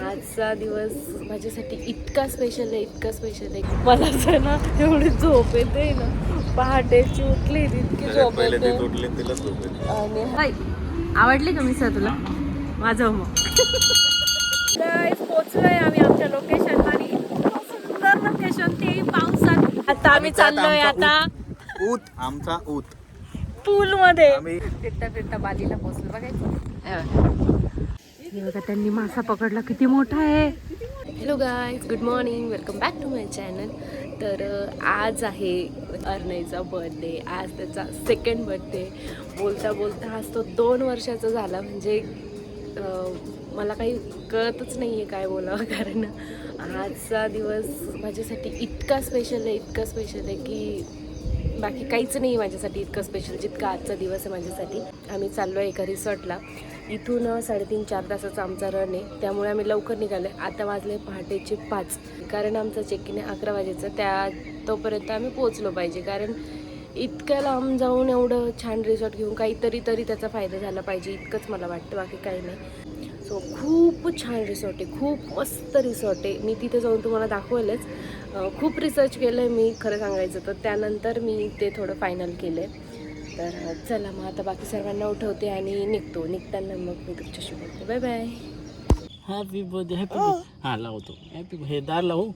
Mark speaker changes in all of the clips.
Speaker 1: आजचा दिवस माझ्यासाठी इतका स्पेशल आहे मला असं ना एवढी झोप येते ना, पहाटेची उठली इतकी झोप येते. आणि आवडली का मिसळ तुला? माझं मग पोचलोय आम्ही आमच्या लोकेशन वर. इतकं सुंदर लोकेशन, ते पावसात. आता आम्ही चाललोय आता
Speaker 2: आमचा ऊत
Speaker 1: पूल मध्ये फिरता फिरता बालीला पोहोचलो. बघायचं हे बघा, त्यांनी मासा पकडला, किती मोठा आहे. Hello guys, good morning, welcome back to my channel. तर आज आहे अर्णयचा बर्थडे. आज त्याचा सेकंड बर्थडे. बोलता बोलता आज तो 2 वर्षाचा झाला. म्हणजे मला काही कळतच नाही आहे काय बोलावं, कारण आजचा दिवस माझ्यासाठी इतका स्पेशल आहे की बाकी काहीच नाही आहे माझ्यासाठी इतकं स्पेशल जितका आजचा दिवस आहे माझ्यासाठी. आम्ही चाललो आहे एका रिसॉर्टला. इथून 3.5-4 तासाचा आमचा रन आहे, त्यामुळे आम्ही लवकर निघालो. आता वाजले पहाटेचे 5, कारण आमचा चेक इन 11 वाजेचं. तोपर्यंत आम्ही पोहोचलो पाहिजे, कारण इतक्या लांब जाऊन एवढं छान रिसॉर्ट घेऊन काहीतरी त्याचा फायदा झाला पाहिजे, इतकंच मला वाटतं, बाकी काही नाही. सो खूप छान रिसॉर्ट आहे, खूप मस्त रिसॉर्ट आहे. मी तिथे जाऊन तुम्हाला दाखवलंच. खूप रिसर्च केलं आहे मी, खरं सांगायचं तर. त्यानंतर मी ते थोडं फायनल केलं आहे. तर चला मग आता बाकी सर्वांना उठवते आणि निघताना मग मी तुमच्याशी बोलते. Bye bye.
Speaker 2: Happy birthday. Happy हा लावतो. हॅपी हे दार लावू.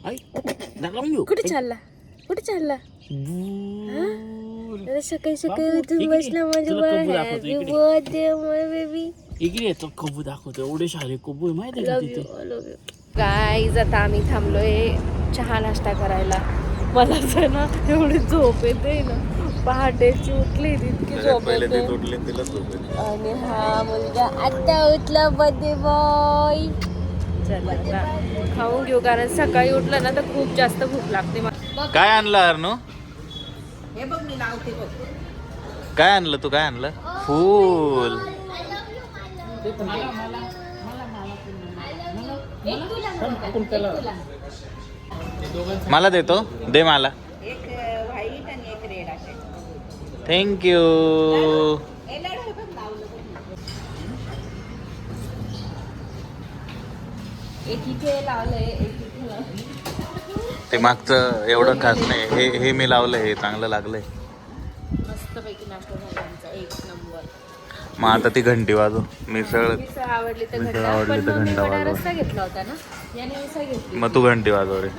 Speaker 2: दार लावून घेऊ.
Speaker 1: कुठे चालला सकाळी उठून बसला माझ्या बाळ. हॅपी बर्थडे माय बेबी.
Speaker 2: इकडे तो कबू दाखवतो. एवढे सारे कबू माहिती आहे का तिथे.
Speaker 1: गाईज, आता आम्ही थांबलोय चहा नाश्ता करायला. मला असं ना एवढी झोप येते ना, पहाटेची उठली इतकी झोप येते. आणि हा मुलगा आता उठला, बर्थडे बॉय. चला आता खाऊन घेऊ, कारण सकाळी उठलं ना तर खूप जास्त भूक लागते.
Speaker 2: काय आणलं अर्नो?
Speaker 3: हे बघ मी लावते बघ.
Speaker 2: काय आणलं तू? काय आणलं? फूल. मला देतो, दे मला.
Speaker 3: एक व्हाईट आणि एक रेड आहे.
Speaker 2: थँक्यू.
Speaker 1: एक इथे लावलंय, एक इथे लावलंय.
Speaker 2: ते मागचं एवढं खास नाही, हे मी लावलंय, हे चांगलं लागलंय.
Speaker 1: मस्तपैकी नाश्ता झाला आमचा, एक नंबर.
Speaker 2: मग आता ती घंटी वाजव. मिसळ
Speaker 1: आवडली तर
Speaker 2: मिसळ
Speaker 1: घंटा,
Speaker 2: आवडली
Speaker 1: पण
Speaker 2: तर
Speaker 1: मग मी
Speaker 2: घंटा
Speaker 1: वडा
Speaker 2: वाजव.
Speaker 1: रस्सा घेतला होता ना, याने मिसळ घेतली.
Speaker 2: मग तू घंटी वाजव रे,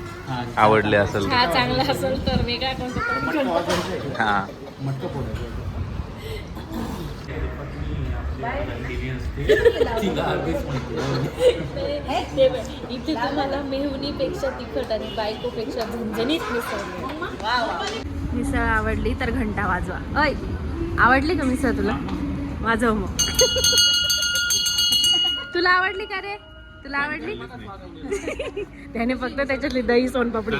Speaker 2: आवडली असेल
Speaker 1: हा चांगला असेल तर. मी काय म्हणतो,
Speaker 2: हा.
Speaker 1: इथे तुम्हाला मेहुणीपेक्षा तिखट आणि बायकोपेक्षा झणझणीत मिसळ आवडली तर घंटा वाजवा. अय, आवडली का मिसळ तुला? वाजव मग. तुला आवडली का रे? तुला आवडली? त्याने फक्त त्याच्यातली दही सोनपापडी.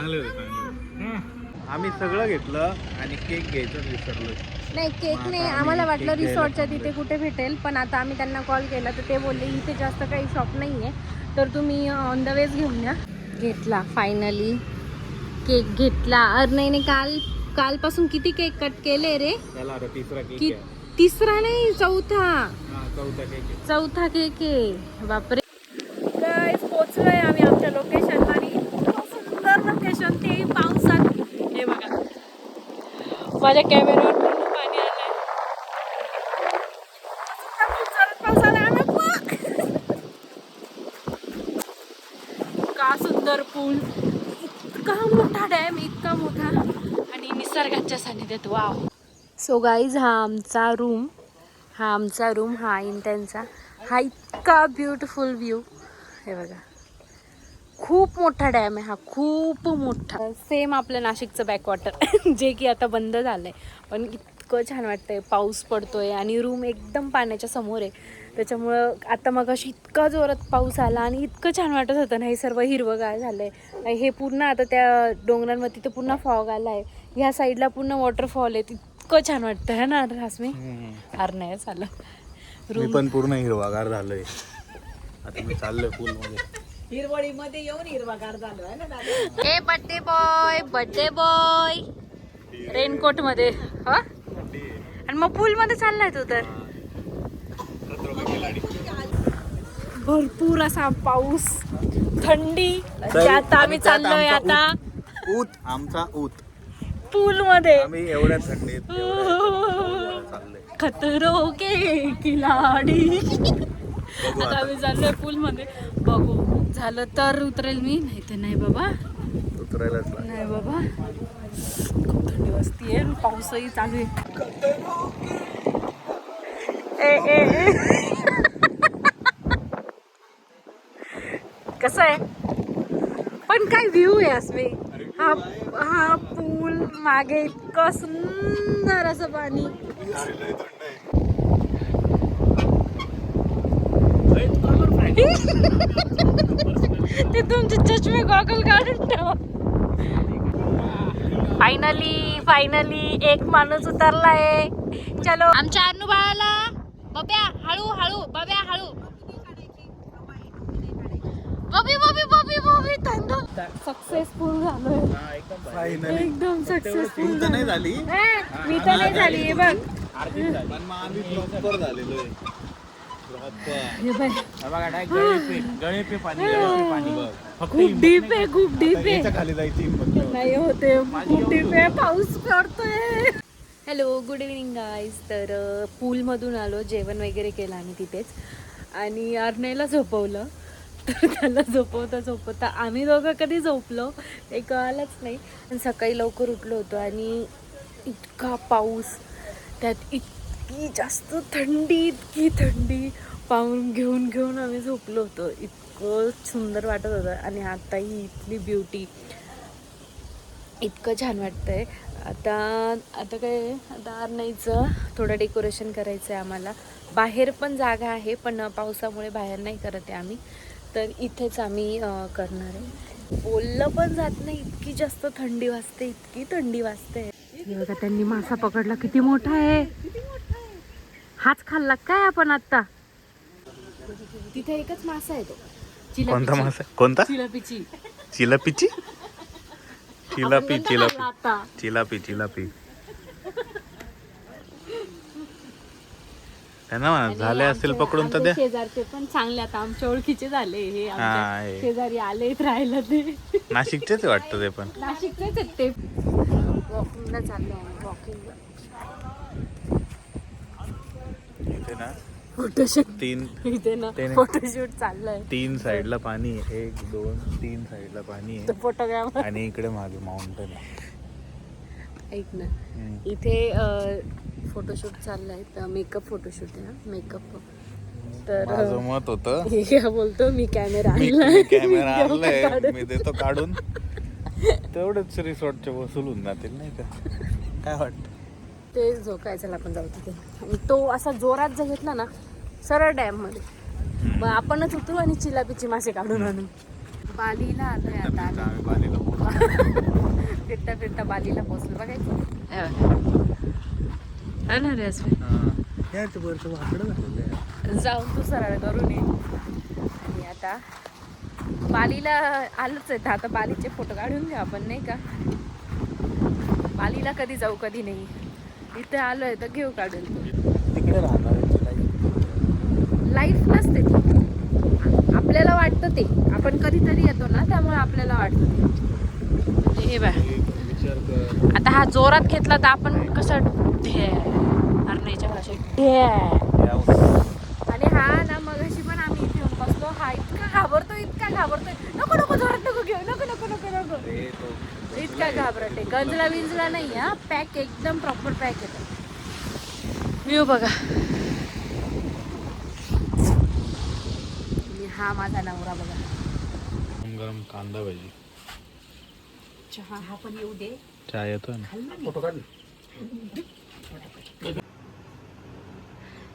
Speaker 2: आम्ही सगळं घेतलं आणि केक घ्यायचं विसरलो.
Speaker 1: नाही, केक नाही. आम्हाला वाटलं रिसॉर्टच्या तिथे कुठे भेटेल, पण आता आम्ही त्यांना कॉल केला तर ते बोलले इथे जास्त काही शॉप नाही आहे, तर तुम्ही ऑन द वेज घेऊन या. घेतला फायनली, केक घेतला. अर्णयने कालपासून किती केक कट केले रे? तिसरा नाही, चौथा केक आहे. बापरे. गाईस, पोचलोय आम्ही आमच्या लोकेशनला. इतकं सुंदर लोकेशन, ते पावसात. हे बघा, माझ्या कॅमेऱ्यावर पूर्ण पाणी आलंय. पाऊस आला. का सुंदर पूल, इतका मोठा डॅम, इतका मोठा, आणि निसर्गाच्या सानिध्यात. वाव. सो गाईज, हा आमचा रूम, हा त्यांचा. हा इतका ब्युटिफुल व्ह्यू. हे बघा, खूप मोठा डॅम आहे हा, खूप मोठा. सेम आपलं नाशिकचं बॅकवॉटर जे की आता बंद झालंय, पण इतकं छान वाटतंय. पाऊस पडतोय आणि रूम एकदम पाण्याच्या समोर आहे, त्याच्यामुळं आता मग अशी इतका जोरात पाऊस आला आणि इतकं छान वाटत होतं ना. हे सर्व हिरवंगार झालंय. हे पूर्ण आता त्या डोंगरांवर तिथे पुन्हा फॉग आलाय. ह्या साईडला पुन्हा वॉटरफॉल आहे. इतकं छान वाटतं है ना रास्मी? नाही झालं.
Speaker 2: मी पण पूर्ण हिरवागार झालोय. आता मी चाललोय पूल मध्ये.
Speaker 3: हिरवळीमध्ये येऊन हिरवागार झालो आहे ना दादा.
Speaker 1: ए बर्थडे बॉय रेनकोट मध्ये. हा, आणि मग पूल मध्ये चाललाय तू तर. भरपूर असा पाऊस, थंडी. आता आम्ही चाललोय आता
Speaker 4: ऊत आमचा ऊत
Speaker 1: पूल मध्ये.
Speaker 4: आम्ही एवढ्या थंडीत चाललोय.
Speaker 1: खतरो के खिलाडी. आता आम्ही चाललोय पूल मध्ये. बघू झालं तर उतरेल मी, नाही तर नाही बाबा.
Speaker 4: उतरायलाच
Speaker 1: नाही बाबा, खूप थंडी वाजतीये, पाऊसही चालू आहे. कसं आहे पण काय व्ह्यू आहे अस्मी. हा पूल मागे इतकं सुंदर असं पाणी. ते तुमचे चष्मे गॉगल काढून ठेवा. फायनली एक माणूस उतरलाय. चलो आमच्या अन्नू बाळाला. बब्या हळू हळू, बब्या हळू. बबी सक्सेसफुल झालोय. एकदम सक्सेसफुल
Speaker 4: नाही झाली
Speaker 1: मी तर नाही झाली. हे बघ
Speaker 4: पण मग आम्ही प्रॉपर झालेलो आहे.
Speaker 1: हे बघ
Speaker 2: गळे पे पाणी
Speaker 1: खूप डीप आहे, खूप डीप आहे.
Speaker 4: याच्या खाली जायची हिंमत नाही.
Speaker 1: नाही होते, खूप डीप आहे. पाऊस पडतोय. Hello, good evening guys. तर पूलमधून आलो, जेवण वगैरे केलं आम्ही तिथेच. आणि अर्नेला झोपवलं. तर त्याला झोपवता आम्ही दोघं कधी झोपलो ते कळालंच नाही. पण सकाळी लवकर उठलो होतो आणि इतका पाऊस, त्यात इतकी जास्त इतकी थंडी पाहून घेऊन आम्ही झोपलो होतो. इतकं सुंदर वाटत होतं. आणि आता ही इथली ब्युटी, इतकं छान वाटतंय. आता काय, आता अर्नाईचं थोडं डेकोरेशन करायचं आहे आम्हाला. बाहेर पण जागा आहे, पण पावसामुळे बाहेर नाही करत आहे आम्ही. तर इथेच आम्ही करणार आहे. बोललं पण जात नाही, इतकी जास्त थंडी वाजते. बघा त्यांनी मासा पकडला, किती मोठा आहे. हाच खाल्ला काय आपण आता. तिथे एकच मासा आहे तो.
Speaker 4: कोणता मासा? कोणता?
Speaker 1: चिलापीची.
Speaker 4: चिलापीची?
Speaker 1: आता
Speaker 4: चिलापी त्यांना म्हणा झाले असतील पकडून तर द्या.
Speaker 1: शेजारचे पण चांगले, आता आमच्या ओळखीचे झाले. हे आमच्या शेजारी आलेत राहायला. ते
Speaker 4: नाशिकचेच वाटतं ते पण.
Speaker 1: नाशिकचेच आहेत ते. वॉकिंगला चाललो आम्ही, वॉकिंगला.
Speaker 4: इथे ना
Speaker 1: फोटोशूट इथे ना फोटोशूट चाललंय.
Speaker 4: 3 साईडला पाणी आहे. 1 2 3 साईडला पाणी आहे.
Speaker 1: फोटोग्राफर.
Speaker 4: आणि इकडे मागे माउंटन आहे. ऐक
Speaker 1: ना, इथे फोटोशूट चाललाय. तर मेकअप फोटोशूट आहे ना, मेकअप. तर
Speaker 4: माझं मत होतं,
Speaker 1: हे बोलतो मी कॅमेरा
Speaker 4: आणलाय, मी देतो काढून. तेवढेच रिसॉर्टचे वसूलून जातील नाही का? काय वाटतं?
Speaker 1: ते झोकायचं आपण जाऊ तिथे. आणि तो असा जोरात जर घेतला ना सरळ डॅम मध्ये, मग आपणच उतरू आणि चिलापीची मासे काढून आणू. बालीला आलोय आता.
Speaker 4: आम्ही बालीला
Speaker 1: फिरता बालीला पोहोचलो. बघायचं जाऊन तू सरळ करून ये. आणि आता बालीला आलोच आहे. आता बालीचे फोटो काढून घेऊ आपण नाही का. बालीला कधी जाऊ कधी नाही. इथे आलोय तर घेऊ काढून.
Speaker 4: तिकडे राहणार
Speaker 1: लाईफ नसते ती, आपल्याला वाटतं ते. आपण कधीतरी येतो ना, त्यामुळे आपल्याला वाटतं ते. हे बघ, आता हा जोरात घेतला तर आपण कसं हरण्याच्या भाषेत. आणि हा ना, मगाशी पण आम्ही इथे येऊन बसलो. हा इतका घाबरतोय. नको जोरात नको घेऊ, नको. इतका घाबरट आहे. गंजला नाही हा. पॅक एकदम प्रॉपर पॅक येतो. व्ह्यू बघा. हा माझा नवरा बघा.
Speaker 4: गरम कांदा भाजी.
Speaker 1: चहा हा पण येऊ दे.
Speaker 4: चहा येतोय ना. फोटो काढ.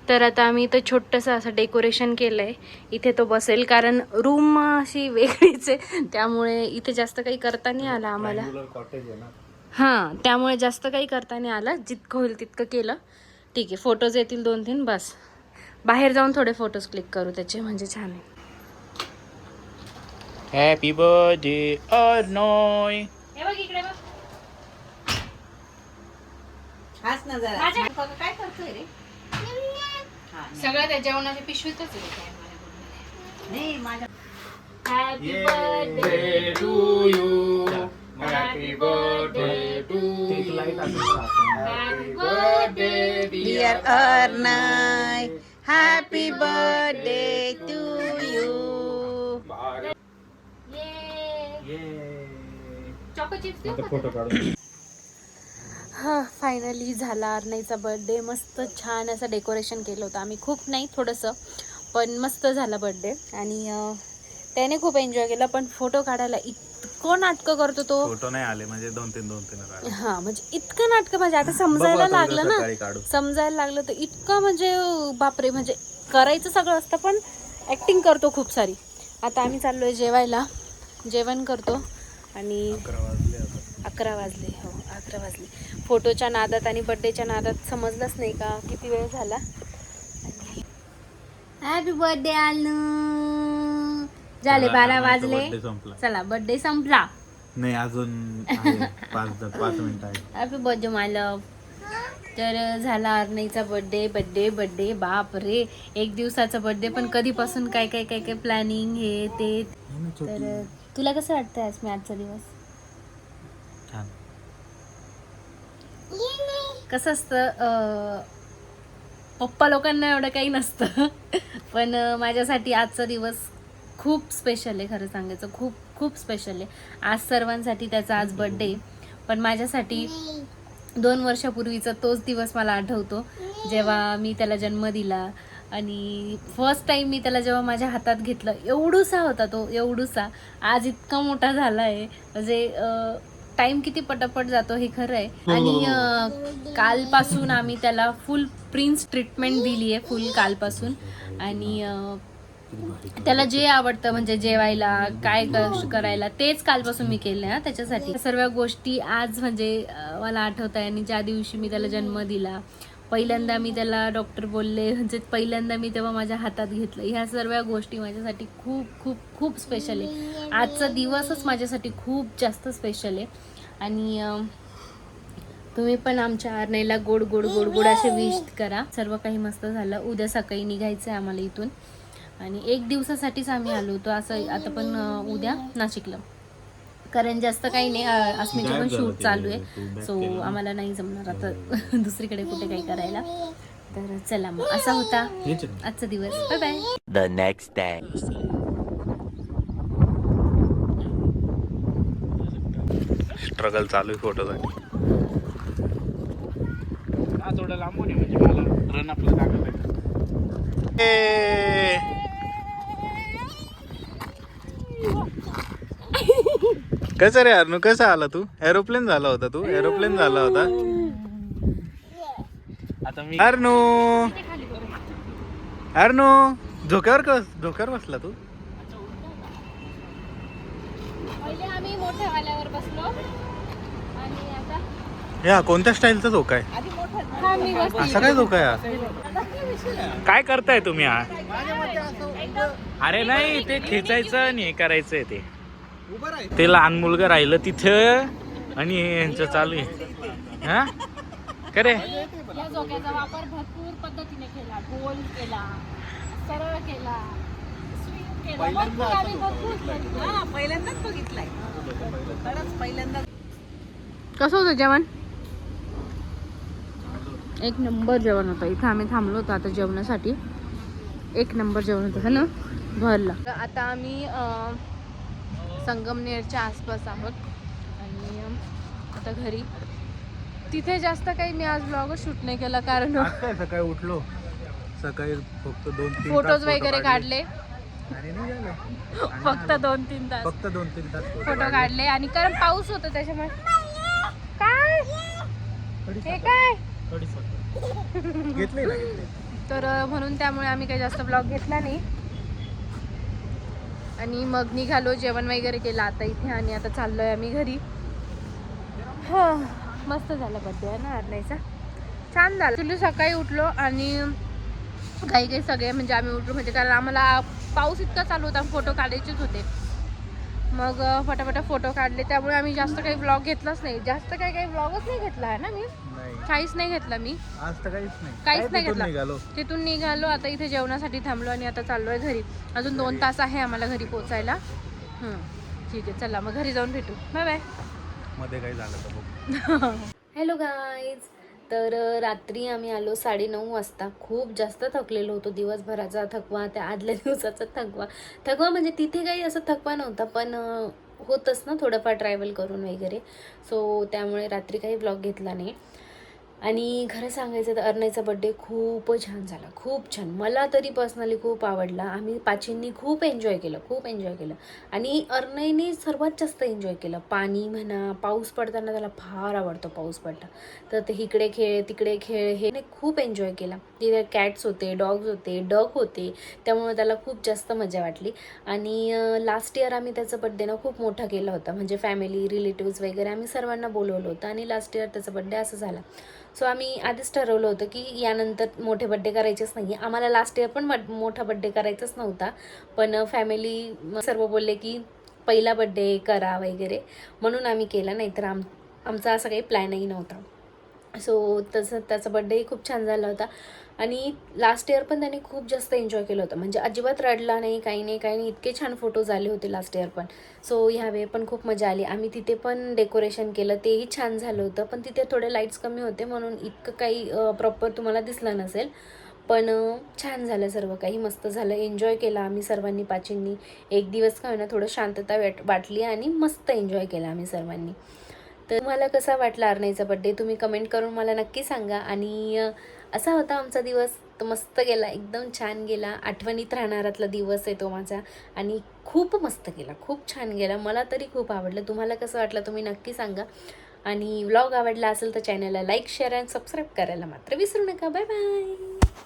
Speaker 1: तर आता आम्ही इथं छोटंसं असं डेकोरेशन केलंय. इथे तो बसेल, कारण रूम अशी वेगळीच आहे, त्यामुळे इथे जास्त काही करता नाही आलं आम्हाला. हां, त्यामुळे जास्त काही करता नाही आलं. जितकं होईल तितकं केलं. ठीक आहे, फोटोज येतील 2-3 बस. बाहेर जाऊन थोडे फोटोज क्लिक करू त्याचे, म्हणजे छान आहे.
Speaker 2: Happy birthday Arnoy.
Speaker 1: हे बघ इकडे बघ.
Speaker 3: हाच ना जरा. काय करतोय रे?
Speaker 1: सगळं त्या जेवणाच्या पिशवीतच आहे. Happy birthday to you, happy birthday to you, happy birthday
Speaker 3: dear Arnay, happy birthday to you.
Speaker 1: Choco chips. हा फायनली झाला अर्नयचा बर्थडे. मस्त छान असं डेकोरेशन केलं होतं आम्ही, खूप नाही थोडंसं, पण मस्त झाला बर्थडे. आणि त्याने खूप एन्जॉय केला. पण फोटो काढायला इतकं नाटकं करतो तो.
Speaker 4: फोटो नाही आले म्हणजे दोन तीन
Speaker 1: हा म्हणजे इतकं नाटकं, म्हणजे आता समजायला लागलं ना, समजायला लागलं तर इतकं म्हणजे बापरे, म्हणजे करायचं सगळं असतं पण ऍक्टिंग करतो खूप सारी. आता आम्ही चाललोय जेवायला, जेवण करतो. आणि 11 वाजले. हो 11 वाजले. फोटोच्या नादात आणि बर्थडेच्या नादात समजलंच नाही का किती वेळ झाला. हॅपी बर्थडे आलू. झाले 12 वाजले. चला बर्थडे संपला.
Speaker 4: नाही अजून 5 मिनिटं आहे.
Speaker 1: हॅपी बर्थडे माय लव्ह. तर झाला अर्नयचा बर्थडे. बाप रे, 1 दिवसाचा बर्थडे, पण कधीपासून काय काय काय काय प्लॅनिंग हे ते. तर तुला कसं वाटतंय आज मी आजचा दिवस?
Speaker 4: छान.
Speaker 1: कसं असतं, पप्पा लोकांना एवढं काही नसतं पण माझ्यासाठी आजचा दिवस खूप स्पेशल आहे. खरं सांगायचं खूप खूप स्पेशल आहे. आज सर्वांसाठी त्याचा आज बर्थडे, पण माझ्यासाठी 2 वर्षापूर्वीचा तोच दिवस मला आठवतो, जेव्हा मी त्याला जन्म दिला. आणि फर्स्ट टाइम मी त्याला जेव्हा माझ्या हातात घेतलं, एवढूसा होता तो, एवढूसा. आज इतका मोठा झाला आहे, म्हणजे टाइम किती पटापट जातो हे खरं आहे. आणि कालपासून आम्ही त्याला फुल प्रिन्स ट्रीटमेंट दिली आहे, फुल कालपासून. आणि त्याला जे आवडतं म्हणजे जेवायला काय करायला तेच कालपासून मी केलं आहे त्याच्यासाठी. सर्व गोष्टी आज म्हणजे मला आठवत आहे. आणि ज्या दिवशी मी त्याला जन्म दिला, पहिल्यांदा मी त्याला डॉक्टर बोलले, म्हणजे पहिल्यांदा मी तेव्हा माझ्या हातात घेतलं, ह्या सर्व गोष्टी माझ्यासाठी खूप खूप खूप स्पेशल आहे. आजचा दिवसच माझ्यासाठी खूप जास्त स्पेशल आहे. आणि तुम्ही पण आमच्या अर्नयला गोड गोड गोड गोड असे विश करा. सर्व काही मस्त झालं. उद्या सकाळी निघायचं आहे आम्हाला इथून, आणि 1 दिवसासाठीच आम्ही आलो होतो असं. आता पण उद्या नाशिकला, कारण जास्त काही नाही, अस्मिचं पण शूट चालू आहे, सो आम्हाला नाही जमणार आता दुसरीकडे कुठे काही करायला. तर चला मग, असा होता आजचा दिवस. Bye bye.
Speaker 5: The next day.
Speaker 4: Struggle चालू आहे फोटोसाठी.
Speaker 2: थोडं लांबून आहे म्हणजे मला रन आपलं लागत आहे.
Speaker 4: कसं रे अर्नू, कसा आला तू? एरोप्लेन झाला होता तू, एरोप्लेन झाला होता.
Speaker 2: आता मी
Speaker 4: अर्नू झोक्यावर बसला तू.
Speaker 1: पहिले आम्ही मोठ्या वाल्यावर बसलो, आणि आता
Speaker 4: या कोणत्या स्टाईलचा धोका आहे?
Speaker 1: हा मी बसली.
Speaker 4: असा काय धोका आहे? काय करताय तुम्ही? अरे नाही, ते खेचायचं आणि हे करायचंय. ते लहान मुलगा राहिलं तिथं आणि यांचं चालू आहे. हा करे
Speaker 1: या झोक्याचा वापर भरपूर पद्धतीने केला, गोल केला, सरळ केला, स्विंग केला, भरपूर केला.
Speaker 3: पहिल्यांदाच बघितलाय, खरंच पहिल्यांदा.
Speaker 1: कसं होतं जेवण? 1 नंबर जेवण होतं. इथं आम्ही थांबलो होतो आता जेवणासाठी. 1 नंबर जेवण होतं, है ना, भरला. आता आम्ही संगमनेरच्या आसपास आहोत, आणि आता घरी. तिथे जास्त काही मी आज व्लॉग शूट नाही केला, कारण
Speaker 4: सकाळी उठलो, सकाळी फक्त 2-3
Speaker 1: फोटोज वगैरे काढले. फक्त 2-3 तास फोटो काढले, आणि कारण पाऊस होता त्याच्यामुळे. काय हे काय
Speaker 4: घेतले ना?
Speaker 1: तर म्हणून त्यामुळे आम्ही काही जास्त ब्लॉग घेतला नाही. आणि मग निघालो, जेवण वगैरे केलं आता इथे, आणि आता चाललोय आम्ही घरी. मस्त झाला बर्थडे आहे ना अर्नयचा, छान झालं. ॲक्च्युली सकाळी उठलो आणि काही सगळे म्हणजे आम्ही उठलो, म्हणजे कारण आम्हाला पाऊस इतका चालू होता, फोटो काढायचेच होते. मग फटाफट फोटो काढले. त्यामुळे आम्ही जास्त काही व्लॉग घेतलाच नाही. जास्त काही व्लॉगच नाही घेतला आहे ना मी. काहीच नाही घेतला मी
Speaker 4: आज तर काहीच
Speaker 1: नाही घेतला. तिथून निघालो. आता इथे जेवणासाठी थांबलो आणि आता चाललोय घरी. अजून 2 तास आहे आम्हाला घरी पोहोचायला. ठीक आहे, चला मग घरी जाऊन भेटू. Bye bye.
Speaker 4: मध्ये काही झालं तर
Speaker 1: हॅलो गाईज. तर रात्री आम्ही आलो 9:30 वाजता. खूप जास्त थकलेलो होतो. दिवसभराचा थकवा, त्या आदल्या दिवसाचा थकवा म्हणजे तिथे काही असं थकवा नव्हता, पण होतच ना थोडंफार ट्रॅव्हल करून वगैरे. सो त्यामुळे रात्री काही ब्लॉग घेतला नाही. आणि खरं सांगायचं तर अर्णयचा बड्डे खूप छान झाला. खूप छान. मला तरी पर्सनली खूप आवडला. आम्ही पाचींनी खूप एन्जॉय केलं. आणि अर्णयने सर्वात जास्त एन्जॉय केलं. पाणी म्हणा, पाऊस पडताना त्याला फार आवडतो पाऊस पडता. तर ते इकडे खेळ तिकडे खेळ हे खूप एन्जॉय केला. तिथे कॅट्स होते, डॉग्स होते, डक होते. त्यामुळे त्याला खूप जास्त मजा वाटली. आणि लास्ट इयर आम्ही त्याचा बड्डे ना खूप मोठा केला होता. म्हणजे फॅमिली, रिलेटिव्स वगैरे आम्ही सर्वांना बोलवलं होतं. आणि लास्ट इयर त्याचा बड्डे असं झाला. सो आम्ही आधीच ठरवलं होतं की यानंतर मोठे बड्डे करायचेच नाही. आम्हाला लास्ट इयर पण मोठा बड्डे करायचाच नव्हता, पण फॅमिली सर्व बोलले की पहिला बड्डे करा वगैरे, म्हणून आम्ही केला. नाहीतर आमचा असा काही प्लॅनही नव्हता. सो त्याचा बड्डेही खूप छान झाला होता. आणि लास्ट इयर पण त्याने खूप जास्त एन्जॉय केलं होतं. म्हणजे अजिबात रडला नाही, काही नाही. इतके छान फोटोज आले होते लास्ट इयर पण. सो ह्यावेळी पण खूप मजा आली. आम्ही तिथे पण डेकोरेशन केलं, तेही छान झालं होतं. पण तिथे थोडे लाईट्स कमी होते म्हणून इतकं काही प्रॉपर तुम्हाला दिसलं नसेल. पण छान झालं, सर्व काही मस्त झालं. एन्जॉय केला आम्ही सर्वांनी, पाचींनी. एक दिवस का होईना थोडं शांतता वाटली आणि मस्त एन्जॉय केला आम्ही सर्वांनी. तर तुम्हाला कसा वाटला अर्णयचा बड्डे तुम्ही कमेंट करून मला नक्की सांगा. आणि असा होता आमचा दिवस. तो मस्त गेला, एकदम छान गेला. आठवणीत राहणारातला दिवस आहे तो माझा. आणि खूप मस्त गेला, खूप छान गेला. मला तरी खूप आवडलं. तुम्हाला कसं वाटलं तुम्ही नक्की सांगा. आणि व्लॉग आवडला असेल तर चॅनलला लाईक, शेअर आणि सबस्क्राईब करायला मात्र विसरू नका. Bye bye.